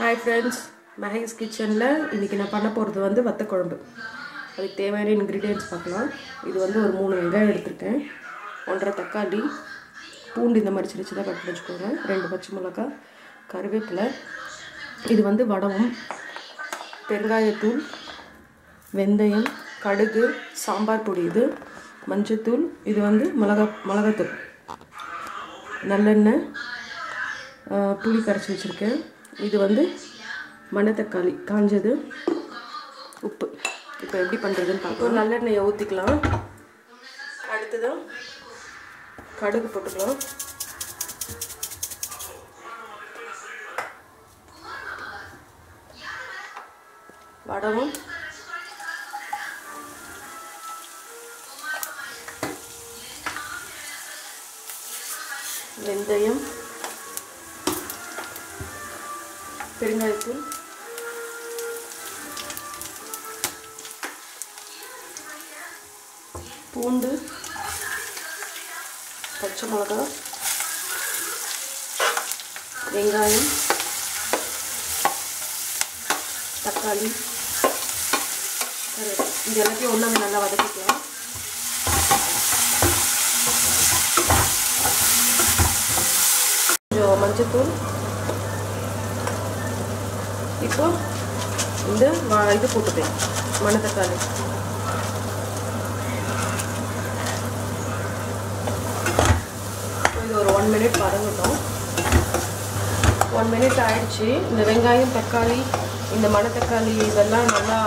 Hi friends, Mahi's kitchen la இன்னைக்கு நான் பண்ண போறது வந்து வத்த குழம்பு. அதுக்கு தேவையான ingredients பார்க்கலாம். இது வந்து ஒரு 3 வெங்காயம் எடுத்துட்டேன். 1.5 தக்காளி, பூண்டு இந்த மாதிரி சின்னதா கட் பண்ணி வச்சுக்கோங்க. 2 பச்சை மிளகாய், கறிவேப்பிலை. இது வந்து வடகம், பெருங்காயத்தூள், வெந்தயம், கடுகு, சாம்பார் பொடி இது, மஞ்சள்தூள், இது வந்து மிளகாய்த்தூள். நல்லெண்ணெய், புளி கரைச்சி வச்சிருக்கேன். இது வந்து மணத்தக்காளி காஞ்சது, உப்பு. இப்போ எப்படி பண்ணுறதுன்னு பார்க்கலாம். நல்லெண்ணெயை ஊற்றிக்கலாம். அடுத்ததான் கடுகு போட்டுக்கலாம். வடகம், வெந்தயம், பெருங்காயத்தூள், பூண்டு, பச்சை மிளகாய், வெங்காயம், தக்காளி, இது எல்லாத்தையும் ஒன்றாவே நல்லா வதக்கிக்கலாம். கொஞ்சம் மஞ்சள்தூள். இப்போ இந்த இது போட்டுப்பேன், மணத்தக்காளி. இது ஒரு 1 minute வதங்கட்டும். 1 minute ஆயிடுச்சு. இந்த வெங்காயம், தக்காளி, இந்த மணத்தக்காளி இதெல்லாம் நல்லா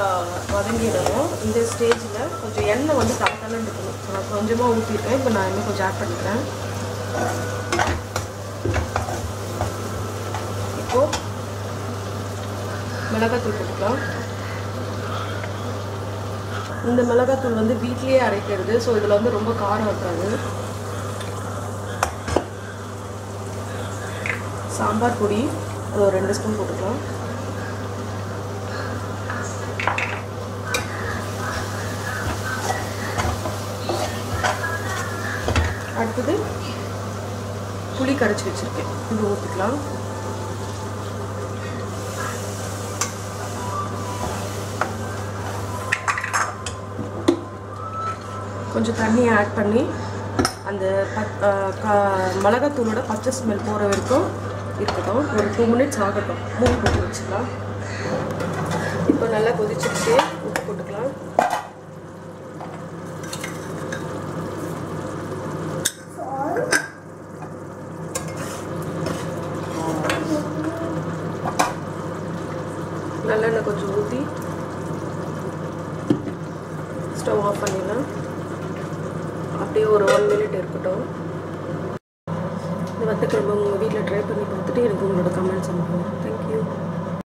வதங்கிடணும். இந்த ஸ்டேஜில் கொஞ்சம் எண்ணெய் வந்து தட்டலாம் இருக்கணும். நான் கொஞ்சமாக ஊற்றிருக்கேன். இப்போ நான் இன்னும் கொஞ்சம் ஆட் பண்ணிக்கிறேன். இப்போது மிளகாத்தூள் போட்டுக்கலாம். இந்த மிளகாத்தூள் வந்து வீட்லேயே அரைக்கிறது. ஸோ இதில் வந்து ரொம்ப காரம் இருக்காது. சாம்பார் பொடி அது ஒரு 2 ஸ்பூன் போட்டுக்கலாம். அடுத்தது புளி கரைச்சி வச்சுருக்கேன், இது ஊற்றிக்கலாம். கொஞ்சம் தண்ணியை ஆட் பண்ணி அந்த மிளகாத்தூளோட பச்சை ஸ்மெல் போகிற வரைக்கும் இருக்கட்டும். ஒரு 2 minutes ஆகட்டும். மூணு போட்டு வச்சுக்கலாம். இப்போ நல்லா கொதிச்சிருச்சு. உப்பு போட்டுக்கலாம். நல்லெண்ணெய் கொஞ்சம் ஊற்றி ஸ்டவ் ஆஃப் பண்ணிடலாம். அப்படியே ஒரு 1 minute இருக்கட்டும். இந்த வத்த குழம்பு உங்கள் வீட்டில் ட்ரை பண்ணி பார்த்துட்டு எனக்கு உங்களோட கமெண்ட்ஸ் அனுப்புங்க. தேங்க்யூ.